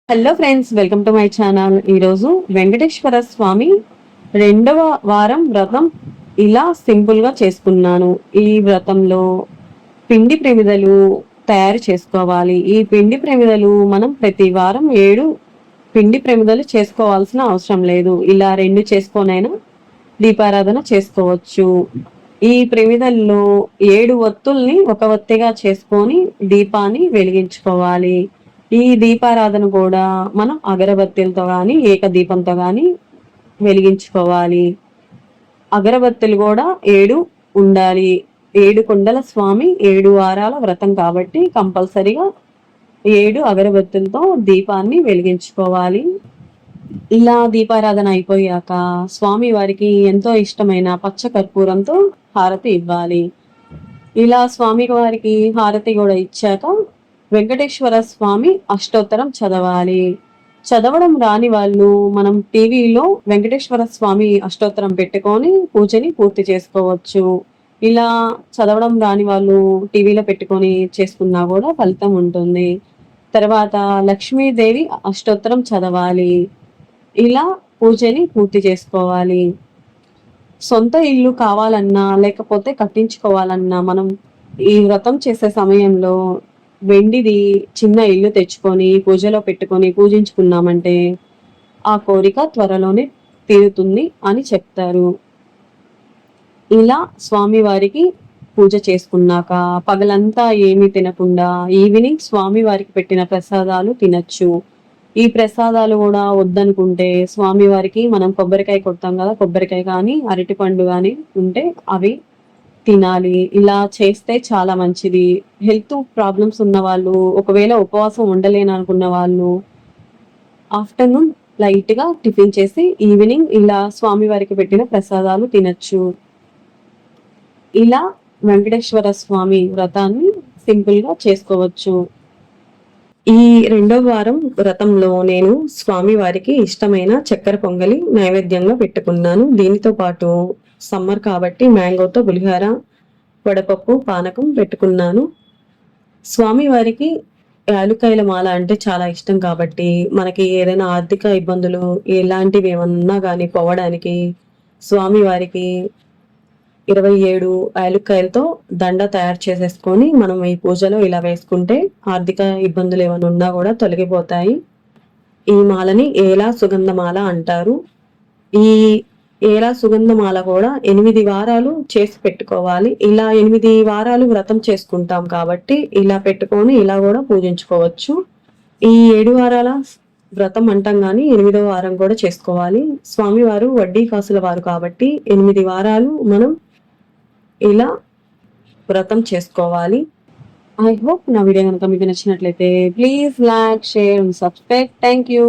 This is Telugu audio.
Hello friends, welcome to my channel. ఈరోజు వెంకటేశ్వర స్వామి రెండవ వారం వ్రతం ఇలా సింపుల్గా చేసుకున్నాను. ఈ వ్రతంలో పిండి ప్రమిదలు తయారు చేసుకోవాలి. ఈ పిండి ప్రమిదలు మనం ప్రతి వారం 7 పిండి ప్రమిదలు చేసుకోవాల్సిన అవసరం లేదు. ఇలా 2 చేసుకొనైనా దీపారాధన చేసుకోవచ్చు. ఈ ప్రమిదల్లో 7 ఒత్తుల్ని ఒక ఒత్తిగా చేసుకొని దీపాన్ని వెలిగించుకోవాలి. ఈ దీపారాధన కూడా మనం అగరబత్తీలతో కానీ ఏకదీపంతో కానీ వెలిగించుకోవాలి. అగరబత్తులు కూడా 7 ఉండాలి. 7 కుండల స్వామి 7 వారాల వ్రతం కాబట్టి కంపల్సరిగా 7 అగరబత్తులతో దీపాన్ని వెలిగించుకోవాలి. ఇలా దీపారాధన అయిపోయాక స్వామి వారికి ఎంతో ఇష్టమైన పచ్చ కర్పూరంతో హారతి ఇవ్వాలి. ఇలా స్వామి వారికి హారతి కూడా ఇచ్చాక వెంకటేశ్వర స్వామి అష్టోత్తరం చదవాలి. చదవడం రాని వాళ్ళు మనం టీవీలో వెంకటేశ్వర స్వామి అష్టోత్తరం పెట్టుకొని పూజని పూర్తి చేసుకోవచ్చు. ఇలా చదవడం రాని వాళ్ళు టీవీలో పెట్టుకొని చేసుకున్నా కూడా ఫలితం ఉంటుంది. తర్వాత లక్ష్మీదేవి అష్టోత్తరం చదవాలి. ఇలా పూజని పూర్తి చేసుకోవాలి. సొంత ఇల్లు కావాలన్నా లేకపోతే కట్టించుకోవాలన్నా మనం ఈ వ్రతం చేసే సమయంలో వెండిది చిన్న ఇల్లు తెచ్చుకొని పూజలో పెట్టుకొని పూజించుకున్నామంటే ఆ కోరిక త్వరలోనే తీరుతుంది అని చెప్తారు. ఇలా స్వామివారికి పూజ చేసుకున్నాక పగలంతా ఏమీ తినకుండా ఈవినింగ్ స్వామివారికి పెట్టిన ప్రసాదాలు తినచ్చు. ఈ ప్రసాదాలు కూడా వద్దనుకుంటే స్వామివారికి మనం కొబ్బరికాయ కొడతాం కదా, కొబ్బరికాయ కానీ అరటిపండు కానీ ఉంటే అవి తినాలి. ఇలా చేస్తే చాలా మంచిది. హెల్త్ ప్రాబ్లమ్స్ ఉన్న వాళ్ళు, ఒకవేళ ఉపవాసం ఉండలేను అనుకున్న వాళ్ళు ఆఫ్టర్నూన్ లైట్గా టిఫిన్ చేసి ఈవినింగ్ ఇలా స్వామివారికి పెట్టిన ప్రసాదాలు తినచ్చు. ఇలా వెంకటేశ్వర స్వామి వ్రతాన్ని సింపుల్గా చేసుకోవచ్చు. ఈ రెండవ వారం వ్రతంలో నేను స్వామి వారికి ఇష్టమైన చక్కెర పొంగలి నైవేద్యంగా పెట్టుకున్నాను. దీనితో పాటు సమ్మర్ కాబట్టి మ్యాంగోతో పులిహోర, వడపప్పు, పానకం పెట్టుకున్నాను. స్వామి వారికి యాలుక్కాయల మాల అంటే చాలా ఇష్టం కాబట్టి మనకి ఏదైనా ఆర్థిక ఇబ్బందులు ఎలాంటివి ఏమన్నా కానీ పోవడానికి స్వామి వారికి 27 యాలుక్కాయలతో దండ తయారు చేసేసుకొని మనం ఈ పూజలో ఇలా వేసుకుంటే ఆర్థిక ఇబ్బందులు ఏమైనా ఉన్నా కూడా తొలగిపోతాయి. ఈ మాలని ఏలా సుగంధమాల అంటారు. ఈ ఏలా సుగంధమాల కూడా 8 వారాలు చేసి పెట్టుకోవాలి. ఇలా 8 వారాలు వ్రతం చేసుకుంటాం కాబట్టి ఇలా పెట్టుకొని ఇలా కూడా పూజించుకోవచ్చు. ఈ 7 వారాల వ్రతం అంటాం కానీ 8వ వారం కూడా చేసుకోవాలి. స్వామివారు వడ్డీ కాసుల వారు కాబట్టి 8 వారాలు మనం ఇలా వ్రతం చేసుకోవాలి. ఐ హోప్ నా వీడియో కనుక మీకు నచ్చినట్లయితే please like, share and subscribe. Thank you.